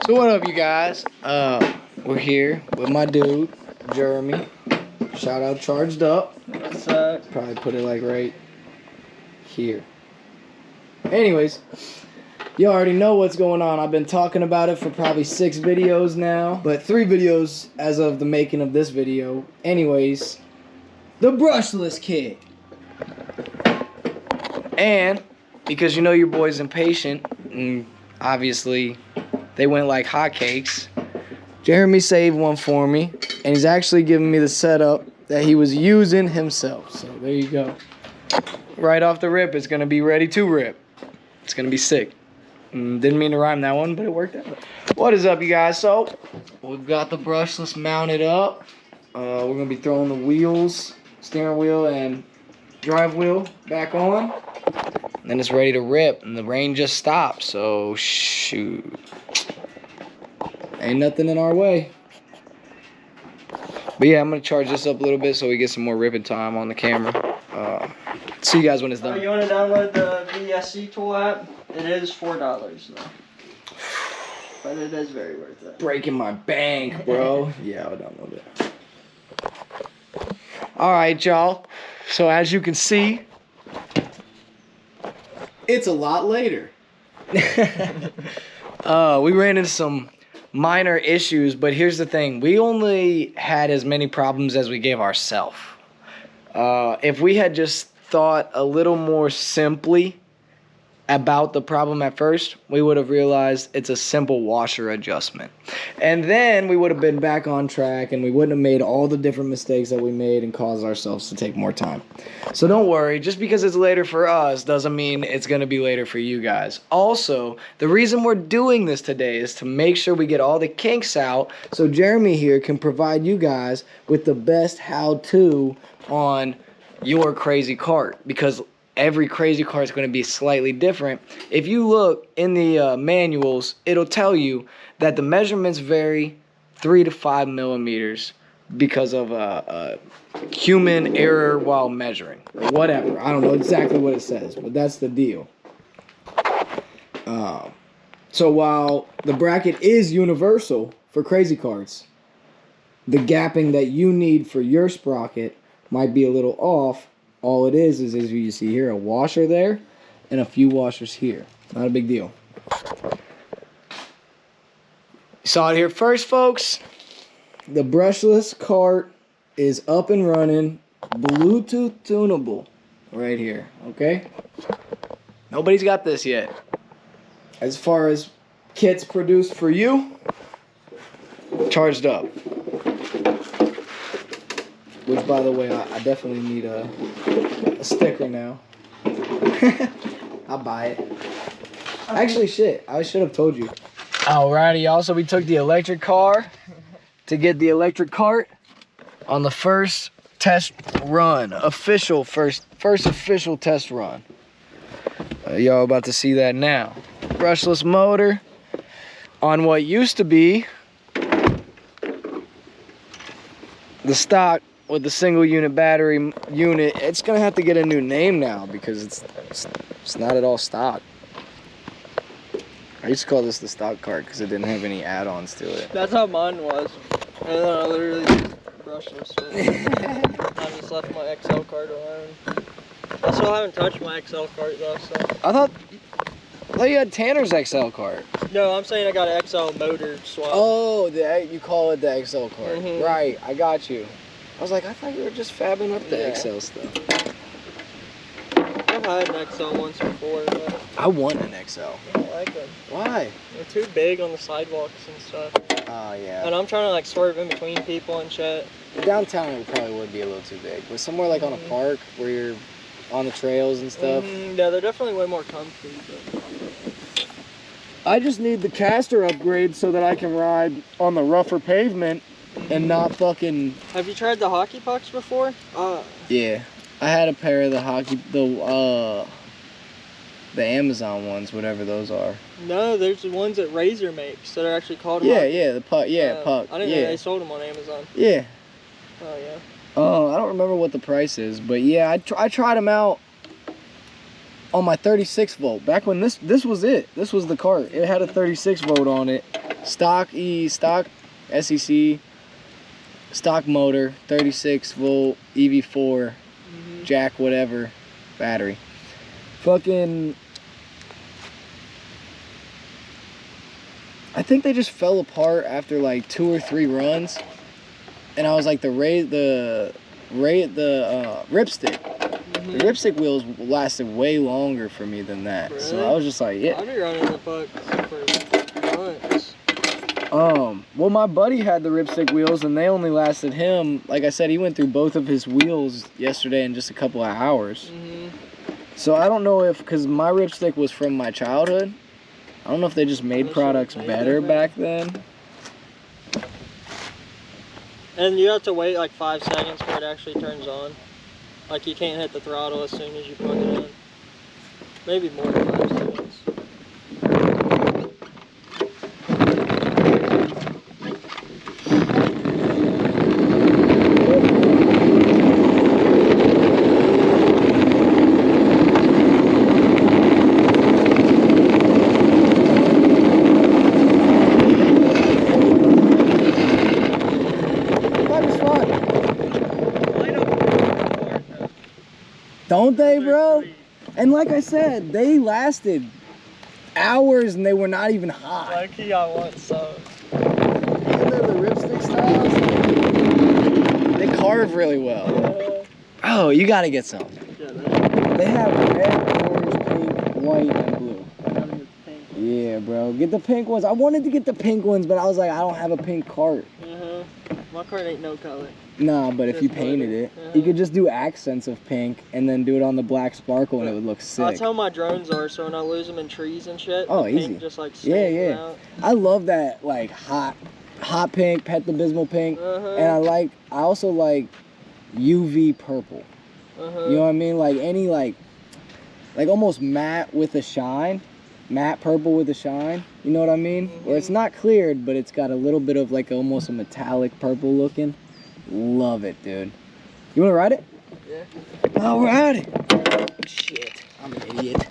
So what up, you guys? We're here with my dude, Jeremy. Shout out Charged Up. What's up? Probably put it like right here. Anyways, you already know what's going on. I've been talking about it for probably 6 videos now, but 3 videos as of the making of this video. Anyways, the brushless kit. And because you know your boy's impatient, and obviously they went like hotcakes, Jeremy saved one for me, and he's actually giving me the setup that he was using himself. So there you go. Right off the rip, it's gonna be ready to rip. It's gonna be sick. Didn't mean to rhyme that one, but it worked out. What is up, you guys? So we've got the brushless mounted up. We're gonna be throwing the wheels, steering wheel and drive wheel back on. And then it's ready to rip, and the rain just stopped, so shoot. Ain't nothing in our way. But yeah, I'm gonna charge this up a little bit so we get some more ripping time on the camera. See you guys when it's done. You want to download the VSC tool app? It is $4 though. But it is very worth it. Breaking my bank, bro. Yeah, I'll download it. Alright, y'all. So as you can see, it's a lot later. We ran into some minor issues, but here's the thing. We only had as many problems as we gave ourselves. If we had just thought a little more simply about the problem at first, we would have realized it's a simple washer adjustment. And then we would have been back on track, and we wouldn't have made all the different mistakes that we made and caused ourselves to take more time. So don't worry, just because it's later for us doesn't mean it's going to be later for you guys. Also, the reason we're doing this today is to make sure we get all the kinks out so Jeremy here can provide you guys with the best how-to on your Crazycart, because every Crazycart is going to be slightly different. If you look in the manuals, it'll tell you that the measurements vary 3 to 5 millimeters because of human error while measuring, or whatever. I don't know exactly what it says, but that's the deal. So while the bracket is universal for Crazycarts, the gapping that you need for your sprocket might be a little off. All it is as you see here, a washer there and a few washers here. Not a big deal. You saw it here first, folks. The brushless cart is up and running, Bluetooth tunable right here, okay? Nobody's got this yet. As far as kits produced for you, Charged Up. Which, by the way, I definitely need a sticker now. I'll buy it. Actually, shit, I should have told you. Alrighty, y'all. So we took the electric car to get the electric cart on the first test run. First official test run. Y'all about to see that now. Brushless motor on what used to be the stock with the single unit battery unit. It's gonna have to get a new name now because it's not at all stock. I used to call this the stock cart because it didn't have any add-ons to it. That's how mine was. And then I literally just brushless. I just left my XL cart alone. I still haven't touched my XL cart though, so. I thought you had Tanner's XL cart. No, I'm saying I got an XL motor swap. Oh, you call it the XL cart. Mm-hmm. Right, I got you. I was like, I thought you were just fabbing up the XL stuff. I've had an XL once before, but I want an XL. I don't like them. Why? They're too big on the sidewalks and stuff. Oh, yeah. And I'm trying to like swerve in between people and shit. Downtown it probably would be a little too big. But somewhere like on a park where you're on the trails and stuff. Yeah, they're definitely way more comfy. But I just need the caster upgrade so that I can ride on the rougher pavement and not fucking... Have you tried the hockey pucks before? Yeah. I had a pair of the Amazon ones, whatever those are. No, there's the ones that Razor makes that are actually called Yeah, hockey. yeah, the puck. Yeah, puck. I didn't know they sold them on Amazon. Yeah. Oh, yeah. I don't remember what the price is, but yeah, I tried them out on my 36 volt. Back when this was it. This was the cart. It had a 36 volt on it. stock SEC, stock motor, 36 volt, EV4, jack, whatever, battery. Fucking, I think they just fell apart after like 2 or 3 runs, and I was like, the ripstick. The ripstick wheels lasted way longer for me than that. Really? So I was just like, yeah. I've been running the fuck for months. Well, my buddy had the ripstick wheels, and they only lasted him, like I said, he went through both of his wheels yesterday in just a couple of hours. So I don't know if, because my ripstick was from my childhood, I don't know if they just made products better back then. And you have to wait like 5 seconds before it actually turns on. Like you can't hit the throttle as soon as you plug it in. Maybe more than 5 seconds. Don't they, bro? And like I said, they lasted hours and they were not even hot. Low key, I want some. Even though the ripstick styles, they carve really well. Oh, you gotta get some. They have red, orange, pink, white, and blue. Yeah, bro. Get the pink ones. I wanted to get the pink ones, but I was like, I don't have a pink cart. My cart ain't no color. Nah, but if you painted it, you could just do accents of pink and then do it on the black sparkle and it would look sick. That's how my drones are, so when I lose them in trees and shit, oh, the easy. pink just like yeah. I love that like hot pink, Pet-the-Bismol pink, and I also like UV purple. You know what I mean? Like any like almost matte with a shine. Matte purple with a shine, you know what I mean? Where it's not cleared, but it's got a little bit of like almost a metallic purple looking. Love it, dude. You wanna ride it? Yeah. I'll ride it. Shit, I'm an idiot.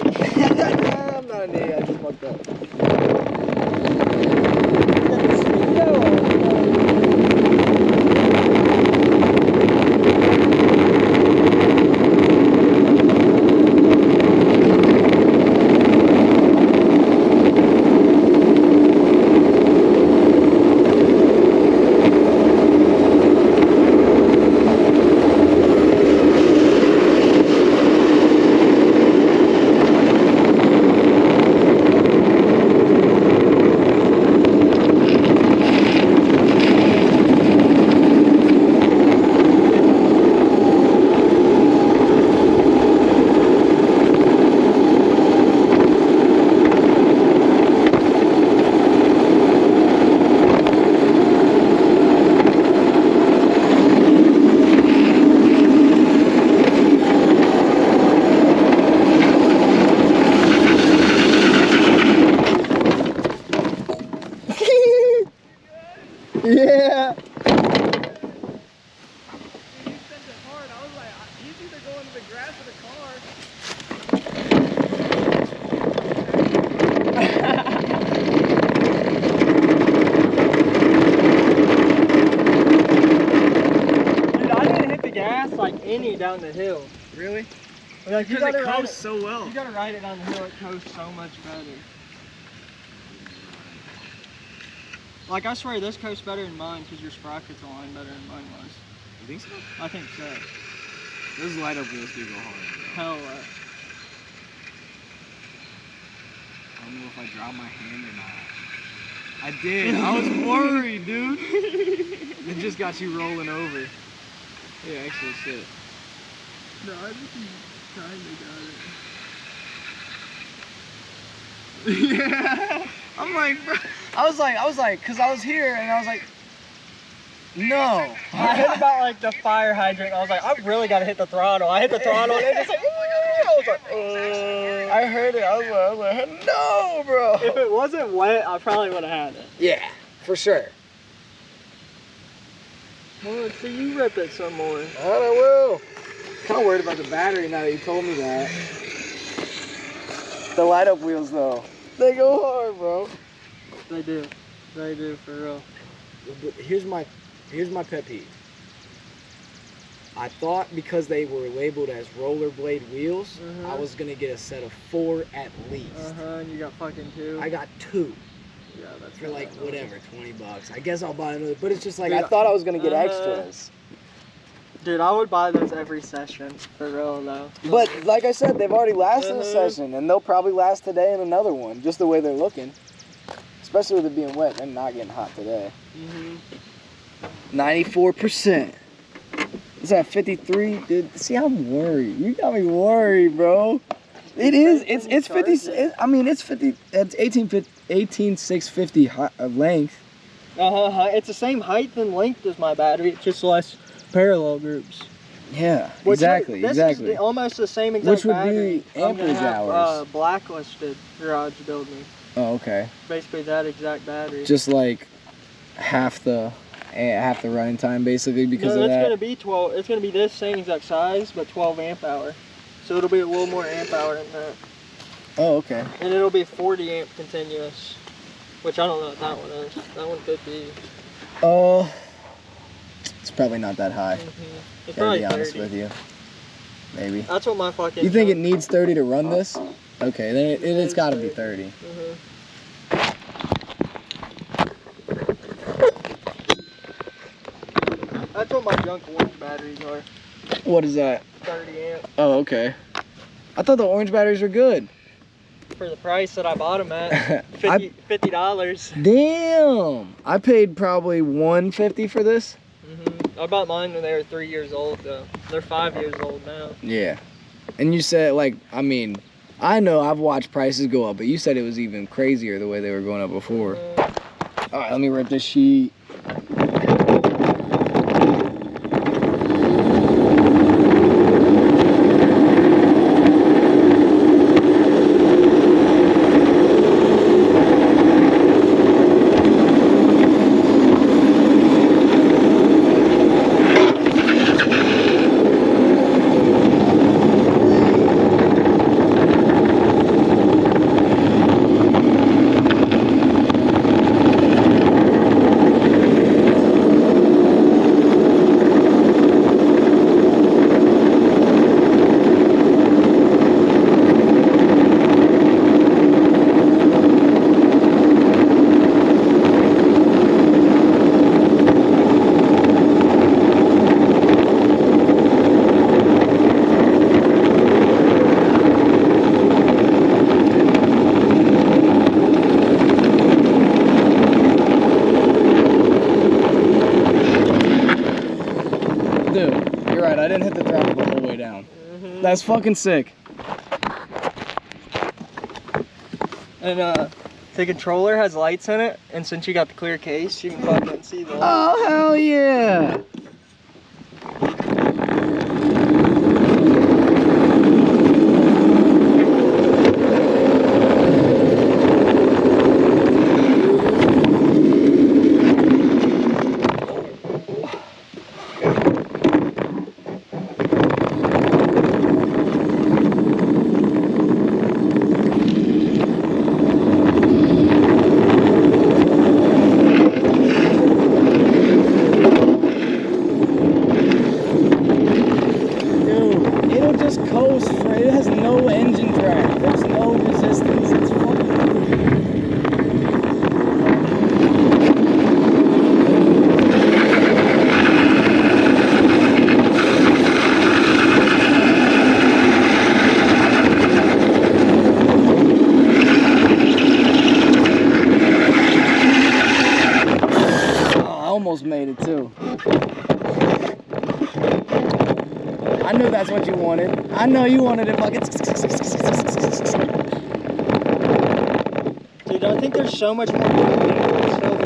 I'm not an idiot, I just fucked up. Yeah. Down the hill. Really? Like, because it coasts so well. You gotta ride it down the hill, it coasts so much better. Like, I swear this coasts better than mine because your sprockets align better than mine was. You think so? I think so. Those light up wheels do go hard. Hell, I don't know if I dropped my hand or not. I did. I was worried, dude. It just got you rolling over. Yeah, actually, shit. No, I just kinda got it. Yeah. I'm like, bro. I was like, cause I was here and I was like, no. I hit about like the fire hydrant. I was like, I really gotta hit the throttle. I hit the throttle and it just like, I was like, I heard it. I was like, no, bro. If it wasn't wet, I probably would have had it. Yeah, for sure. Well, let's see you rip it some more. I will. Kind of worried about the battery now that you told me that. The light up wheels though, they go hard, bro. They do. They do, for real. But here's my pet peeve. I thought because they were labeled as rollerblade wheels, I was gonna get a set of 4 at least. And you got fucking 2. I got 2 Yeah, that's for like annoying. whatever, 20 bucks. I guess I'll buy another. But it's just like Dude, I thought I was gonna get extras. Dude, I would buy those every session, for real though. But like I said, they've already lasted a session, and they'll probably last today in another one, just the way they're looking. Especially with it being wet and not getting hot today. 94%. Is that 53? Dude, see, I'm worried. You got me worried, bro. It is. It's 50. I mean, it's 50. It's 18650 length. It's the same height and length as my battery. It's just less parallel groups. Yeah, Which exactly. This exactly. is almost the same exact Which would battery. be amperage hours. Blacklisted garage build me. Oh, okay. Basically that exact battery. Just like half the running time, basically, because no, of it's that. gonna be 12. It's gonna be this same exact size, but 12 amp hour. So it'll be a little more amp hour than that. Oh, okay. And it'll be 40 amp continuous, which I don't know what that one is. That one could be. It's probably not that high. It's Gotta probably be honest 30. with you. Maybe. That's what my fucking. You think it needs 30 to run this? Okay, then it's got to be 30. That's what my junk orange batteries are. What is that? 30 amp. Oh, okay. I thought the orange batteries were good. For the price that I bought them at, $50. Damn! I paid probably $150 for this. I bought mine when they were 3 years old, though. They're 5 years old now. Yeah. And you said, like, I mean, I know I've watched prices go up, but you said it was even crazier the way they were going up before. All right, let me rip this sheet. I didn't hit the throttle the whole way down. That's fucking sick. And the controller has lights in it, and since you got the clear case, you can fucking see the lights. Oh, hell yeah! Made it too. I knew that's what you wanted. I know you wanted it fucking. Dude, I think there's so much more.